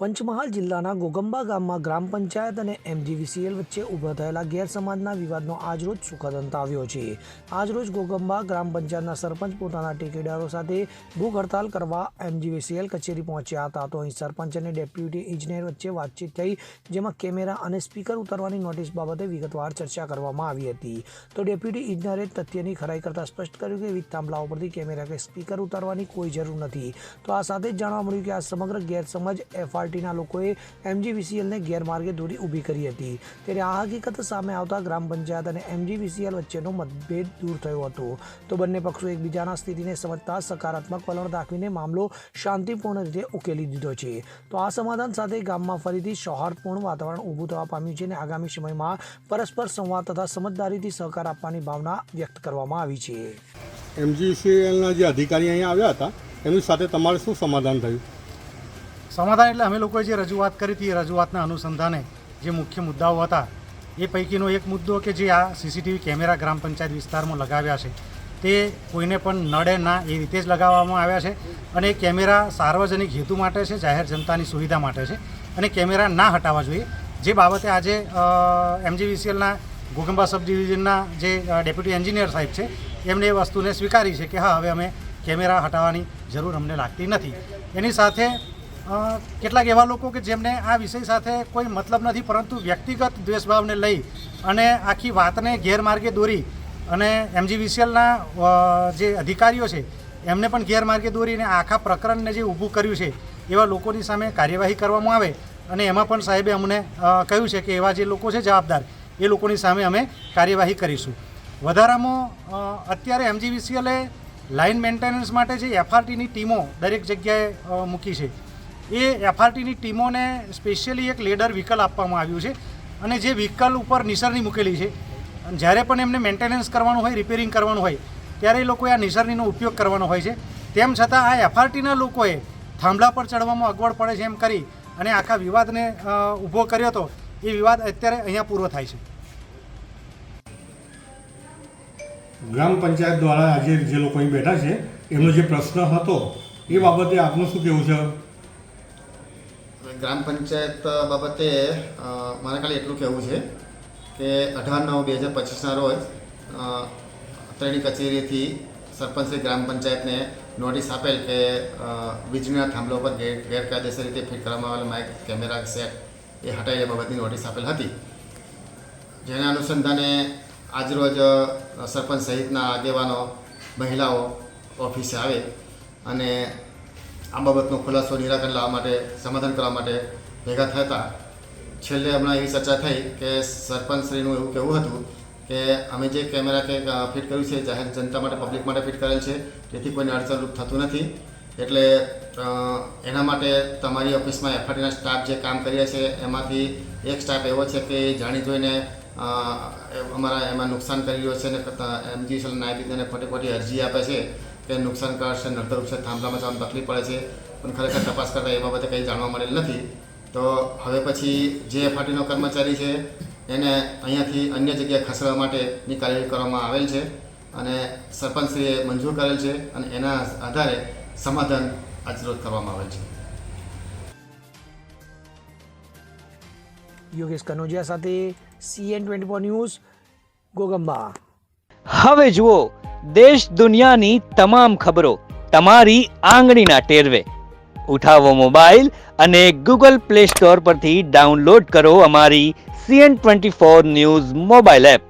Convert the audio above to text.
પંચમહાલ જિલ્લાના ગોગંબા ગામમાં ગ્રામ પંચાયત અને એમજીવીસીએલ વચ્ચે ઊભા થયેલા ગેરસમજના વિવાદનો આજરોજ સુખદ અંત આવ્યો છે। આજરોજ ગોગંબા ગ્રામ પંચાયતના સરપંચ પોતાના ટેકેદારો સાથે ભૂખ હડતાલ કરવા એમજીવીસીએલ કચેરી પહોંચ્યા હતા। તો અહીં સરપંચ અને ડેપ્યુટી ઇજનેર વચ્ચે વાતચીત થઈ, જેમાં કેમેરા અને સ્પીકર ઉતારવાની નોટિસ બાબતે વિગતવાર ચર્ચા કરવામાં આવી હતી। તો ડેપ્યુટી ઇજનેરે તથ્યની ખરાઈ કરતા સ્પષ્ટ કર્યું કે વિવિધ થાંભલાઓ પરથી કેમેરા કે સ્પીકર ઉતારવાની કોઈ જરૂર નથી। તો આ સાથે જ જાણવા મળ્યું કે આ સમગ્ર ગેરસમજ એફઆરટીના લોકોએ એમજીવીસીએલને ગેરમાર્ગે દોરી ઊભી કરી હતી। ત્યારે આ હકીકત સામે આવતા ગ્રામ પંચાયત અને એમજીવીસીએલ વચ્ચેનો મતભેદ દૂર થયો હતો। તો બંને પક્ષો એકબીજાના સ્થિતિને સમજતા સકારાત્મક વલણ દાખવીને મામલો શાંતિપૂર્ણ રીતે ઉકેલી દીધો છે। તો આ સમાધાન સાથે ગામમાં ફરીથી સૌહાર્દપૂર્ણ વાતાવરણ ઊભું થવા પામ્યું છે અને આગામી સમયમાં પરસ્પર સંવાદ તથા સમજદારીથી સહકાર આપવાની ભાવના વ્યક્ત કરવામાં આવી છે। એમજીવીસીએલના જે અધિકારી અહીંયા આવ્યા હતા એમની સાથે તમારે શું સમાધાન થયું? સમાધાન એટલે અમે લોકોએ જે રજૂઆત કરી હતી એ રજૂઆતના અનુસંધાને જે મુખ્ય મુદ્દાઓ હતા એ પૈકીનો એક મુદ્દો કે જે આ સીસીટીવી કેમેરા ગ્રામ પંચાયત વિસ્તારમાં લગાવ્યા છે તે કોઈને પણ નડે ના એ રીતે જ લગાવવામાં આવ્યા છે અને એ કેમેરા સાર્વજનિક હેતુ માટે છે, જાહેર જનતાની સુવિધા માટે છે અને કેમેરા ના હટાવવા જોઈએ। જે બાબતે આજે એમજીવીસીએલના ગોગંબા સબ ડિવિઝનના જે ડેપ્યુટી એન્જિનિયર સાહેબ છે એમણે એ વસ્તુને સ્વીકારી છે કે હા, હવે અમે કેમેરા હટાવવાની જરૂર અમને લાગતી નથી। એની સાથે કેટલાક એવા લોકો કે જેમને આ વિષય સાથે કોઈ મતલબ નથી, પરંતુ વ્યક્તિગત દ્વેષભાવને લઈ અને આખી વાતને ગેરમાર્ગે દોરી અને એમજીવીસીએલના જે અધિકારીઓ છે એમને પણ ગેરમાર્ગે દોરીને આખા પ્રકરણને જે ઊભું કર્યું છે એવા લોકોની સામે કાર્યવાહી કરવામાં આવે અને એમાં પણ સાહેબે અમને કહ્યું છે કે એવા જે લોકો છે જવાબદાર એ લોકોની સામે અમે કાર્યવાહી કરીશું। વધારામાં અત્યારે એમજીવીસીએલે લાઇન મેન્ટેનન્સ માટે જે એફઆરટીની ટીમો દરેક જગ્યાએ મૂકી છે એ એફઆરટીની ટીમોને સ્પેશિયલી એક લેડર વ્હીકલ આપવામાં આવ્યું છે અને જે વ્હીકલ ઉપર નિસરણી મૂકેલી છે। જ્યારે પણ એમને મેન્ટેનન્સ કરવાનું હોય, રિપેરિંગ કરવાનું હોય ત્યારે એ લોકોએ આ નિસરણીનો ઉપયોગ કરવાનો હોય છે। તેમ છતાં આ એફઆરટીના લોકોએ થાંભલા પર ચડવામાં અગવડ પડે છે એમ કરી અને આખા વિવાદને ઊભો કર્યો હતો। એ વિવાદ અત્યારે અહીંયા પૂરો થાય છે। ગ્રામ પંચાયત દ્વારા આજે જે લોકો અહીં બેઠા છે એમનો જે પ્રશ્ન હતો એ બાબતે આપનું શું કહેવું છે? ગ્રામ પંચાયત બાબતે મારે ખાલી એટલું કહેવું છે કે 18/9/2025ના રોજ અત્રેની કચેરીથી સરપંચે ગ્રામ પંચાયતને નોટિસ આપેલ કે વીજળીના થાંભલા પર ગેરકાયદેસર રીતે ફિટ કરવામાં આવેલ માઇક કેમેરા સેટ એ હટાવી લેવા બાબતની નોટિસ આપેલ હતી। જેના અનુસંધાને આજરોજ સરપંચ સહિતના આગેવાનો, મહિલાઓ ઓફિસે આવે અને આ બાબતનો ખુલાસો નિરાકરણ લાવવા માટે, સમાધાન કરવા માટે ભેગા થતા છેલ્લે હમણાં એવી ચર્ચા થઈ કે સરપંચશ્રીનું એવું કહેવું હતું કે અમે જે કેમેરા કે ફિટ કર્યું છે જાહેર જનતા માટે, પબ્લિક માટે ફિટ કરેલ છે, તેથી કોઈને અડચણરૂપ થતું નથી। એટલે એના માટે તમારી ઓફિસમાં એફઆરટીના સ્ટાફ જે કામ કરી રહ્યા છે એમાંથી એક સ્ટાફ એવો છે કે જાણી જોઈને અમારા એમાં નુકસાન કરી રહ્યો છે અને એમજીવીસીએલ નાયબ ઇજનેરને ખોટી અરજી આપે છે કે નુકસાન કરશે, નડતરરૂપ છે, થાંભલામાં જવાની તકલીફ પડે છે, પણ ખરેખર તપાસ કરતાં એ બાબતે કંઈ જાણવા મળેલ નથી। તો હવે પછી જે એફઆરટીનો કર્મચારી છે એને અહીંયાથી અન્ય જગ્યાએ ખસેડવા માટેની કાર્યવાહી કરવામાં આવેલ છે અને સરપંચશ્રીએ મંજૂર કરેલ છે અને એના આધારે સમાધાન આજરોજ કરવામાં આવેલ છે। યોગેશ કનોજિયા સાથે CN24 ન્યૂઝ, ગોગંબા। હવે જુઓ દેશ દુનિયાની તમામ ખબરો તમારી આંગળીના ટેરવે। ઉઠાવો મોબાઈલ અને ગૂગલ પ્લે સ્ટોર પરથી ડાઉનલોડ કરો અમારી CN24 ન્યૂઝ મોબાઈલ એપ।